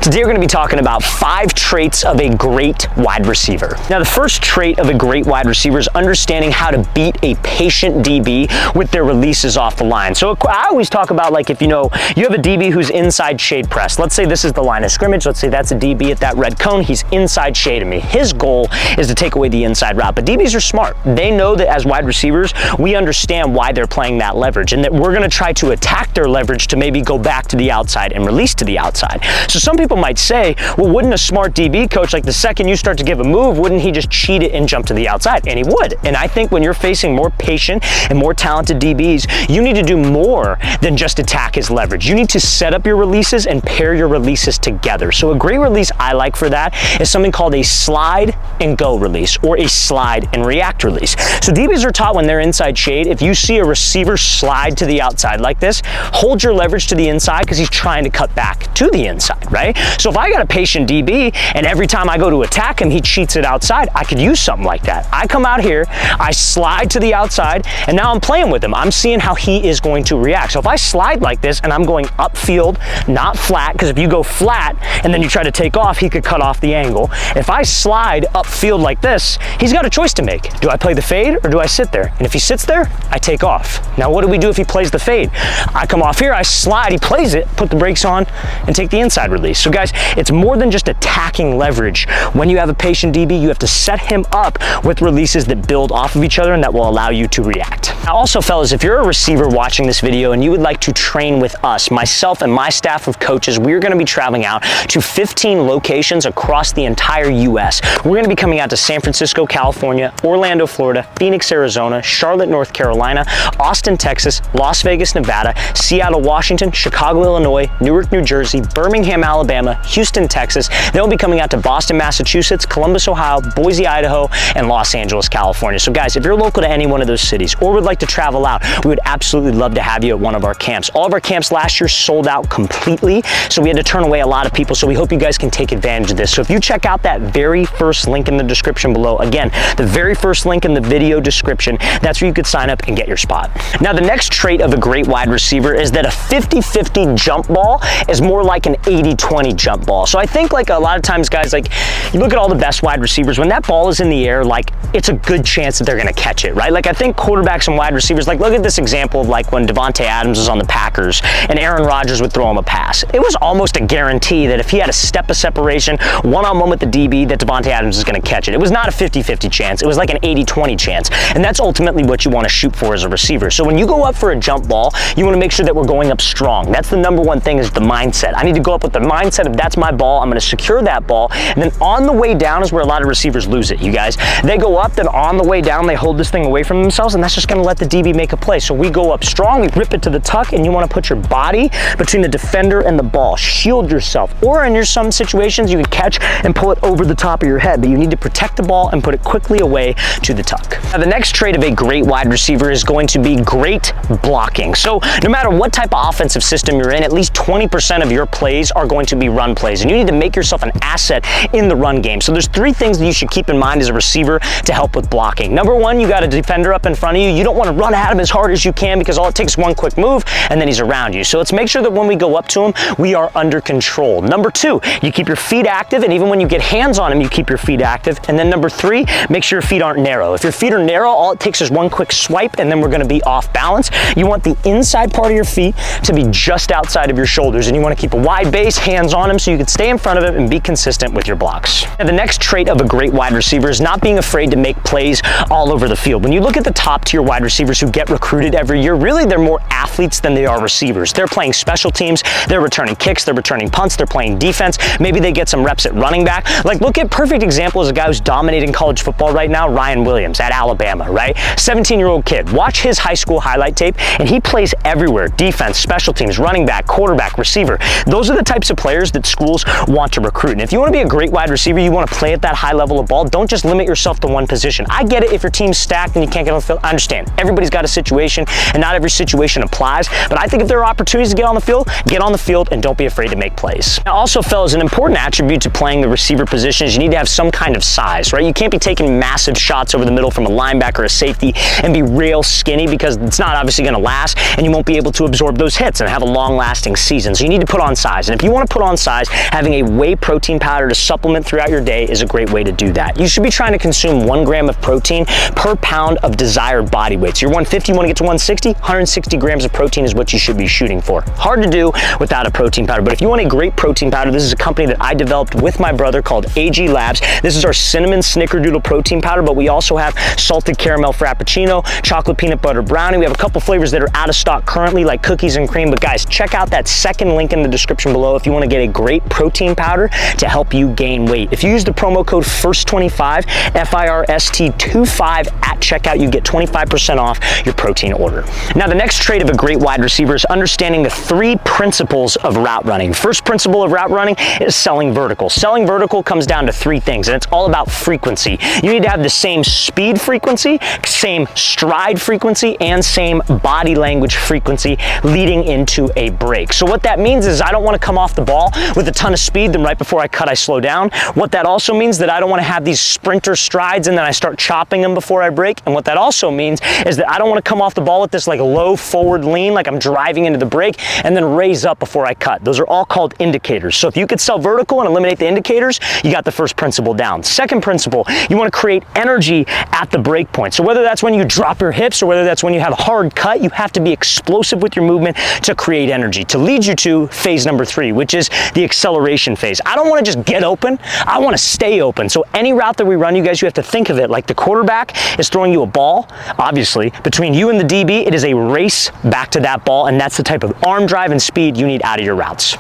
Today we're going to be talking about 5 traits of a great wide receiver. Now the first trait of a great wide receiver is understanding how to beat a patient DB with their releases off the line. So I always talk about, like, if you know you have a DB who's inside shade press. Let's say this is the line of scrimmage. Let's say that's a DB at that red cone. He's inside shading me. His goal is to take away the inside route. But DBs are smart. They know that as wide receivers, we understand why they're playing that leverage and that we're going to try to attack their leverage to maybe go back to the outside and release to the outside. So some people might say, well, wouldn't a smart DB coach, like the second you start to give a move, wouldn't he just cheat it and jump to the outside? And he would. And I think when you're facing more patient and more talented DBs, you need to do more than just attack his leverage. You need to set up your releases and pair your releases together. So a great release I like for that is something called a slide and go release, or a slide and react release. So DBs are taught when they're inside shade, if you see a receiver slide to the outside like this, hold your leverage to the inside because he's trying to cut back to the inside, right? So if I got a patient DB and every time I go to attack him, he cheats it outside, I could use something like that. I come out here, I slide to the outside, and now I'm playing with him. I'm seeing how he is going to react. So if I slide like this and I'm going upfield, not flat, because if you go flat and then you try to take off, he could cut off the angle. If I slide upfield like this, he's got a choice to make. Do I play the fade or do I sit there? And if he sits there, I take off. Now what do we do if he plays the fade? I come off here, I slide, he plays it, put the brakes on, and take the inside release. So guys, it's more than just attacking leverage. When you have a patient DB, you have to set him up with releases that build off of each other and that will allow you to react. Now also, fellas, if you're a receiver watching this video and you would like to train with us, myself and my staff of coaches, we're going to be traveling out to 15 locations across the entire US. We're going to be coming out to San Francisco, California, Orlando, Florida, Phoenix, Arizona, Charlotte, North Carolina, Austin, Texas, Las Vegas, Nevada, Seattle, Washington, Chicago, Illinois, Newark, New Jersey, Birmingham, Alabama, Houston, Texas. Then we'll be coming out to Boston, Massachusetts, Columbus, Ohio, Boise, Idaho, and Los Angeles, California. So guys, if you're local to any one of those cities or would like to travel out, we would absolutely love to have you at one of our camps. All of our camps last year sold out completely, so we had to turn away a lot of people, so we hope you guys can take advantage of this. So if you check out that very first link in the description below, again, the very first link in the video description, that's where you could sign up and get your spot. Now, the next trait of a great wide receiver is that a 50-50 jump ball is more like an 80-20 jump ball. So I think, like, a lot of times, guys, like, you look at all the best wide receivers, when that ball is in the air, like, it's a good chance that they're gonna catch it, right? Like, I think quarterbacks and wide receivers, like, look at this example of, like, when Davante Adams was on the Packers and Aaron Rodgers would throw him a pass. It was almost a guarantee that if he had a step of separation, one-on-one with the DB, that Davante Adams is gonna catch it. It was not a 50-50 chance. It was like an 80-20 chance. And that's ultimately what you wanna shoot for as a receiver. So when you go up for a jump ball, you wanna make sure that we're going up strong. That's the number one thing, is the mindset. I need to go up with the mindset of, that's my ball, I'm gonna secure that ball, and then on the way down is where a lot of receivers lose it, you guys. They go up, then on the way down, they hold this thing away from themselves, and that's just gonna let the DB make a play. So we go up strong, we rip it to the tuck, and you wanna put your body between the defender and the ball. Shield yourself. Or in some situations, you can catch and pull it over the top of your head, but you need to protect the ball and put it quickly away to the tuck. Now, the next trait of a great wide receiver is going to be great blocking. So no matter what type of offensive system you're in, at least 20% of your plays are going to be run plays, and you need to make yourself an asset in the run game. So there's 3 things that you should keep in mind as a receiver to help with blocking. Number 1, you got a defender up in front of you. You don't want to run at him as hard as you can, because all it takes is one quick move and then he's around you. So let's make sure that when we go up to him, we are under control. Number 2, you keep your feet active, and even when you get hands on him, you keep your feet active. And then number 3, make sure your feet aren't narrow. If your feet are narrow, all it takes is one quick swipe and then we're going to be off balance. You want the inside part of your feet to be just outside of your shoulders, and you want to keep a wide base, hands on him, so you can stay in front of him and be consistent with your blocks. Now, the next trait of a great wide receiver is not being afraid to make plays all over the field. When you look at the top tier wide receivers who get recruited every year, really they're more athletes than they are receivers. They're playing special teams, they're returning kicks, they're returning punts, they're playing defense, maybe they get some reps at running back. Like, look at perfect example is a guy who's dominating college football right now, Ryan Williams at Alabama, right? 17-year-old kid. Watch his high school highlight tape, and he plays everywhere. Defense, special teams, running back, quarterback, receiver. Those are the types of players that schools want to recruit. And if you want to be a great wide receiver, you want to play at that high level of ball, don't just limit yourself to one position. I get it if your team's stacked and you can't get on the field. I understand. Everybody's got a situation, and not every situation applies, but I think if there are opportunities to get on the field, and don't be afraid to make plays. Now, also, fellas, an important attribute to playing the receiver position is you need to have some kind of size, right? You can't be taking massive shots over the middle from a linebacker or a safety and be real skinny, because it's not obviously going to last, and you won't be able to absorb those hits and have a long-lasting season. So you need to put on size. And if you want to put on in size, having a whey protein powder to supplement throughout your day is a great way to do that. You should be trying to consume 1 gram of protein per pound of desired body weight. So you're 150, you want to get to 160, 160 grams of protein is what you should be shooting for. Hard to do without a protein powder, but if you want a great protein powder, this is a company that I developed with my brother called AG Labs. This is our cinnamon snickerdoodle protein powder, but we also have salted caramel frappuccino, chocolate peanut butter brownie. We have a couple flavors that are out of stock currently, like cookies and cream, but guys, check out that second link in the description below if you want to get a great protein powder to help you gain weight. If you use the promo code FIRST25, FIRST25 at checkout, you get 25% off your protein order. Now, the next trait of a great wide receiver is understanding the 3 principles of route running. First principle of route running is selling vertical. Selling vertical comes down to 3 things, and it's all about frequency. You need to have the same speed frequency, same stride frequency, and same body language frequency leading into a break. So what that means is I don't want to come off the ball with a ton of speed, then right before I cut, I slow down. What that also means that I don't want to have these sprinter strides and then I start chopping them before I break. And what that also means is that I don't want to come off the ball with this like low forward lean, like I'm driving into the break, and then raise up before I cut. Those are all called indicators. So if you could sell vertical and eliminate the indicators, you got the first principle down. Second principle, you want to create energy at the break point. So whether that's when you drop your hips or whether that's when you have a hard cut, you have to be explosive with your movement to create energy, to lead you to phase number 3, which is the acceleration phase. I don't want to just get open, I want to stay open. So any route that we run, you guys, you have to think of it like the quarterback is throwing you a ball. Obviously, between you and the DB, it is a race back to that ball, and that's the type of arm drive and speed you need out of your routes.